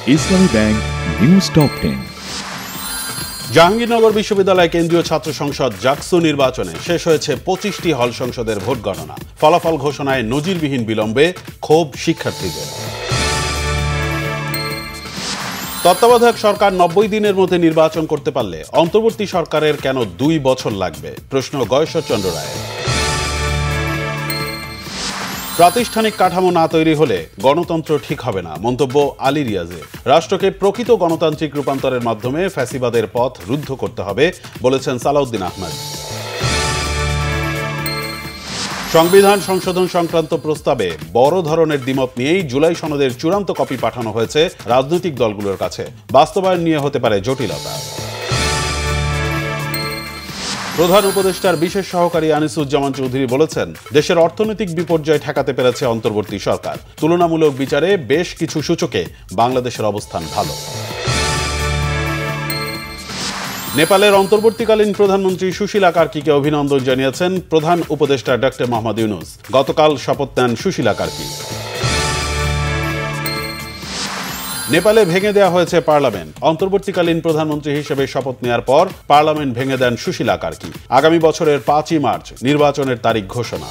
ইসলামী bank news top 10। Jahangirnagar বিশ্ববিদ্যালয় কেন্দ্রীয় ছাত্র সংসদ জাকসু নির্বাচনে শেষ হয়েছে 25টি হল সংসদের ভোট গণনা। ফলাফল ঘোষণায় নজিরবিহীন বিলম্বে ক্ষোভ শিক্ষার্থীদের। তত্ত্বাবধায়ক সরকার 90 দিনের মধ্যে নির্বাচন করতে পারলে অন্তর্বর্তী সরকারের কেন 2 বছর লাগবে, প্রশ্ন গয়েশ্বরচন্দ্র রায়ের। প্রাতিষ্ঠানিক কাঠামো না তৈরি হলে গণতন্ত্র ঠিক হবে না, মন্তব্য আলী রিয়াজের। রাষ্ট্রকে প্রকৃত গণতান্ত্রিক রূপান্তরের মাধ্যমে ফ্যাসিবাদের পথ রুদ্ধ করতে হবে বলেছেন সালাউদ্দিন আহমেদ। সংবিধান সংশোধন সংক্রান্ত প্রস্তাবে বড় ধরনের দ্বিমত নিয়েই জুলাই সনদের চূড়ান্ত কপি পাঠানো হয়েছে রাজনৈতিক দলগুলোর কাছে। বাস্তবায়ন নিয়ে হতে পারে জটিলতা। প্রধান উপদেষ্টার বিশেষ সহকারী আনিসুজ্জামান চৌধুরী বলেছেন, দেশের অর্থনৈতিক বিপর্যয় ঠেকাতে পেরেছে অন্তর্বর্তী সরকার। তুলনামূলক বিচারে বেশ কিছু সূচকে বাংলাদেশের অবস্থান ভালো। নেপালের অন্তর্বর্তীকালীন প্রধানমন্ত্রী সুশীলা কার্কিকে অভিনন্দন জানিয়েছেন প্রধান উপদেষ্টা ডক্টর মোহাম্মদ ইউনূস। গতকাল শপথ নেন সুশীলা কার্কি। নেপালে ভেঙে দেওয়া হয়েছে পার্লামেন্ট। অন্তর্বর্তীকালীন প্রধানমন্ত্রী হিসেবে শপথ নেওয়ার পর পার্লামেন্ট ভেঙে দেন সুশীলা কার্কি। আগামী বছরের 5ই মার্চ নির্বাচনের তারিখ ঘোষণা।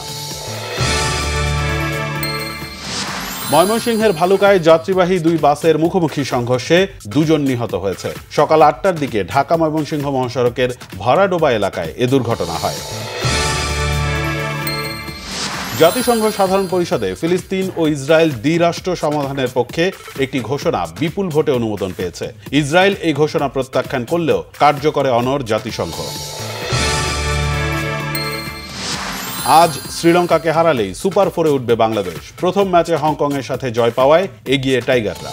ময়মনসিংহের ভালুকায় যাত্রীবাহী 2 বাসের মুখোমুখি সংঘর্ষে 2 জন নিহত হয়েছে। সকাল 8টার দিকে ঢাকা ময়মনসিংহ মহাসড়কের ভরাডোবা এলাকায় এ দুর্ঘটনা হয়। জাতিসংঘ সাধারণ পরিষদে ফিলিস্তিন ও ইসরায়েল দ্বিরাষ্ট্র সমাধানের পক্ষে একটি ঘোষণা বিপুল ভোটে অনুমোদন পেয়েছে। ইসরায়েল এই ঘোষণা প্রত্যাখ্যান করলেও কার্যকরে অনড় জাতিসংঘ। আজ শ্রীলঙ্কাকে হারালেই সুপার 4-এ উঠবে বাংলাদেশ। প্রথম ম্যাচে হংকংয়ের সাথে জয় পাওয়ায় এগিয়ে টাইগাররা।